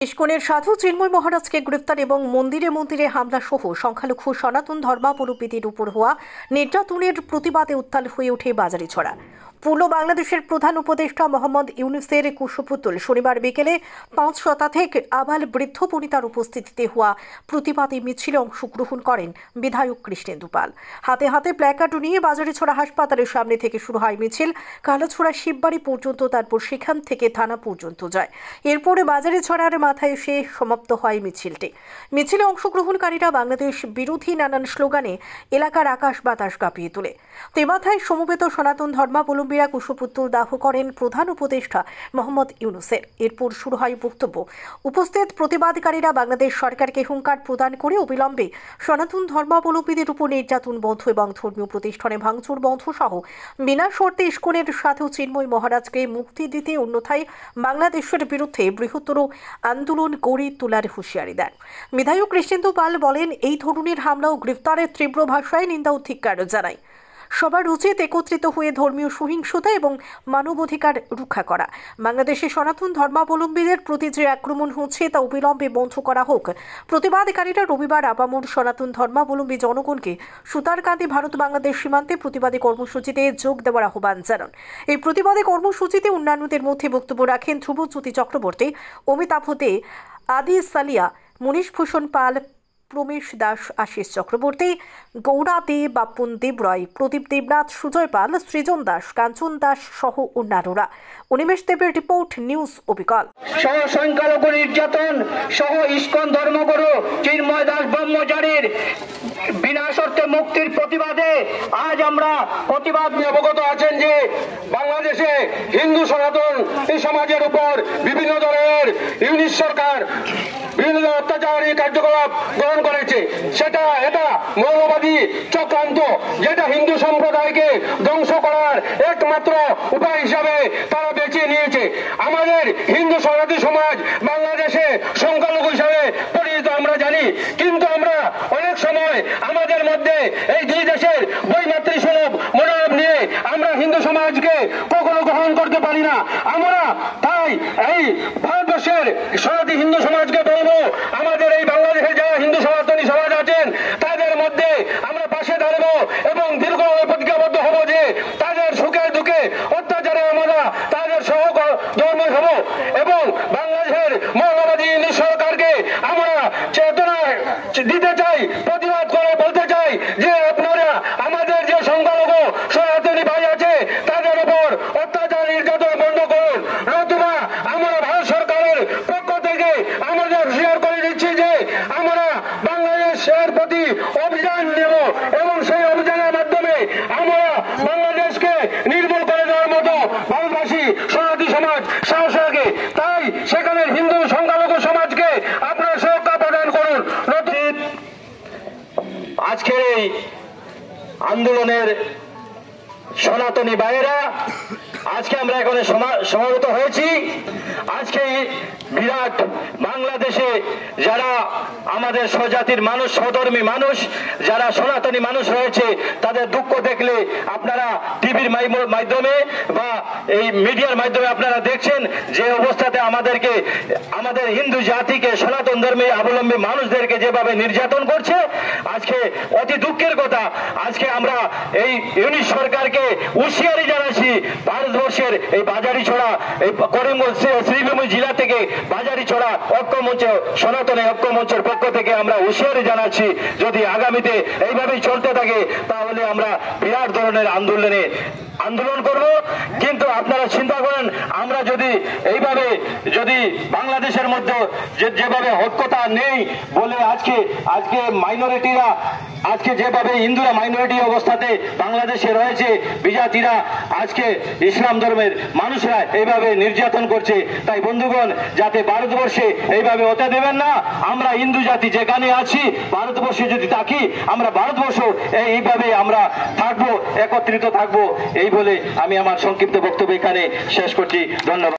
ইস্কনের সাধু চিন্ময় মহারাজকে গ্রেফতার এবং মন্দিরে মন্দিরে হামলা সহ সংখ্যালঘু সনাতন ধর্মাবলম্বীদের উপর হওয়া নির্যাতনের প্রতিবাদে উত্তাল হয়ে ওঠে বাজারিছড়া। পূর্ব বাংলাদেশের প্রধান উপদেষ্টা মোহাম্মদ ইউনূসের কুশপুত্তল শনিবার বিকেলে 5 শতাধিক আবাল বৃদ্ধ বনিতার উপস্থিতিতে হওয়া প্রতিবাদী মিছিলে অংশগ্রহণ করেন বিধায়ক কৃষ্ণেন্দু পাল। হাতে হাতে প্ল্যাকার্ড নিয়ে বাজারিছড়া হাসপাতালের সামনে থেকে শুরু হয় মিছিল। কালোছড়া শিববাড়ি পর্যন্ত, তারপর সেখান থেকে থানা পর্যন্ত যায়। এরপরে বাজারিছড়ার মাথায় এসে সমাপ্ত হয় মিছিলটি। মিছিলে অংশগ্রহণকারীরা বাংলাদেশ বিরোধী নানান স্লোগানে এলাকার আকাশ বাতাস কাঁপিয়ে তোলে। তেমাথায় সমবেত সনাতন ধর্মাবলম্বীরা কুশপুত্তল দাহ করেন প্রধান উপদেষ্টা মোহাম্মদ ইউনূসের। এরপর শুরু হয় বক্তব্য। উপস্থিত প্রতিবাদকারীরা বাংলাদেশ সরকারকে হুঙ্কার প্রদান করে অবিলম্বে সনাতন ধর্মাবলম্বীদের উপর নির্যাতন বন্ধ এবং ধর্মীয় প্রতিষ্ঠানে ভাঙচুর বন্ধ সহ বিনা শর্তে ইস্কনের সাধু চিন্ময় মহারাজকে মুক্তি দিতে, অন্যথায় বাংলাদেশের বিরুদ্ধে বৃহত্তর আন্দোলন গড়ে তোলার হুঁশিয়ারি দেন। বিধায়ক কৃষ্ণেন্দু পাল বলেন, এই ধরনের হামলা ও গ্রেফতারের তীব্র ভাষায় নিন্দা ও ধিক্কার জানায়। সবার উচিত একত্রিত হয়ে ধর্মীয় সহিংসতা এবং মানবাধিকার রক্ষা করা। বাংলাদেশে সনাতন ধর্মাবলম্বীদের প্রতি যে আক্রমণ হচ্ছে তা অবিলম্বে বন্ধ করা হোক। প্রতিবাদকারীরা রবিবার আপামর সনাতন ধর্মাবলম্বী জনগণকে সুতারকান্দি ভারত বাংলাদেশ সীমান্তে প্রতিবাদী কর্মসূচিতে যোগ দেওয়ার আহ্বান জানান। এই প্রতিবাদী কর্মসূচিতে অন্যান্যদের মধ্যে বক্তব্য রাখেন ধ্রুবজ্যোতি চক্রবর্তী, অমিতাভ দে, আদি সালিয়া, মনীষ ভূষণ পাল, প্রমেশ দাস, আশিস চক্রবর্তী, গৌড়া দে, বাপ্পন দেবরয়, প্রদীপ দেবনাথ, সুজয় পাল, সৃজন দাস, কাঞ্চন দাস সহ অন্যান্যরা। অনিমেষ দেবের রিপোর্ট, নিউজ অবিকল। সহ সংখ্যালঘু নির্যাতন সহ ইস্কন ধর্মগুরু চিন্ময় দাস ব্রহ্মচারীর বিনা শর্তে মুক্তির প্রতিবাদে আজ আমরা প্রতিবাদ অবগত আছেন যে বাংলাদেশে হিন্দু সনাতন এই সমাজের উপর বিভিন্ন ধরনের ইউনিট সরকার বিভিন্ন অত্যাচারী কার্যকলাপ গ্রহণ করেছে। এটা মৌলবাদী চক্রান্ত, যেটা হিন্দু সম্প্রদায়কে ধ্বংস করার একমাত্র উপায় হিসাবে তারা বেছে নিয়েছে। আমাদের হিন্দু সনাতনী সমাজ বাংলাদেশে সংখ্যালঘু হিসাবে পরিচিত আমরা জানি, কিন্তু আমরা অনেক সময় আমাদের মধ্যে এই দুই দেশের বৈমাতৃ সুলভ মনোভাব নিয়ে আমরা হিন্দু সমাজকে কখনো গ্রহণ করতে পারি না। আমরা তাই এই ভারতবর্ষের সনাতনী হিন্দু সমাজকে বলবো, আমাদের এই বাংলাদেশে যারা হিন্দু সনাতনী সমাজ আছেন তাদের মধ্যে আমরা পাশে দাঁড়াবো এবং দীর্ঘ প্রতিজ্ঞাবদ্ধ হব যে তাদের সুখে দুঃখে অত্যাচারে আমরা তাদের সহধর্ম হব এবং বাংলাদেশের মৌলবাদী সরকারকে আমরা চেতনা দিতে চাই, প্রতিবাদ করে বলতে চাই যে আপনারা আমাদের যে সংখ্যালঘু সনাতনী ভাই আছে তাদের উপর অত্যাচার নির্যাতন বন্ধ করুন, নতুবা আমরা ভারত সরকারের পক্ষ থেকে আমাদের শেয়ার করে দিচ্ছি যে আমরা বাংলাদেশের প্রতি অভিযান নেব এবং সেই অভিযানের মাধ্যমে আমরা বাংলাদেশকে নির্মূল করে দেওয়ার মতো ভারতবাসী সনাতনী সমাজ সাহস রাখে। তাই সেখানে হিন্দু সংখ্যালঘু সমাজকে আপনারা সুরক্ষা প্রদান করুন। আজকের এই আন্দোলনের সনাতনী ভাইয়েরা, আজকে আমরা এখানে সমবেত হয়েছি। আজকে বিরাট বাংলাদেশে যারা আমাদের স্বজাতির মানুষ, সহধর্মী মানুষ, যারা সনাতনী মানুষ রয়েছে, তাদের দুঃখ দেখলে আপনারা টিভির মাধ্যমে বা এই মিডিয়ার মাধ্যমে আপনারা দেখছেন যে অবস্থাতে আমাদের হিন্দু জাতিকে, সনাতন ধর্মী অবলম্বী মানুষদেরকে যেভাবে নির্যাতন করছে। আজকে অতি দুঃখের কথা, আজকে আমরা এই ইউনিট সরকারকে হুঁশিয়ারি জানাচ্ছি। ভারতবর্ষের এই বাজারিছড়া, এই করিমগঞ্জ শ্রীভূমি জেলা থেকে বাজারিছড়া ঐক্যমঞ্চ, সনাতনী ঐক্যমঞ্চের পক্ষ থেকে আমরা হুঁশিয়ারি জানাচ্ছি, যদি আগামীতে এইভাবেই চলতে থাকে তাহলে আমরা বিরাট ধরনের আন্দোলন করব। কিন্তু আপনারা চিন্তা করেন, আমরা যদি এইভাবে বাংলাদেশের মধ্যে যেভাবে ঐক্যতা নেই বলে আজকে মাইনরিটিরা, আজকে যেভাবে হিন্দুরা মাইনরিটি অবস্থাতে বাংলাদেশে রয়েছে, বিজাতিরা, আজকে ইসলাম ধর্মের মানুষরা এইভাবে নির্যাতন করছে। তাই বন্ধুগণ, যাতে ভারতবর্ষে এইভাবে হতে দেবেন না। আমরা হিন্দু জাতি যেখানে আছি, ভারতবর্ষে যদি থাকি, আমরা ভারতবর্ষ এইভাবে আমরা থাকবো, একত্রিত থাকবো। এই বলে আমি আমার সংক্ষিপ্ত বক্তব্য এখানে শেষ করছি। ধন্যবাদ।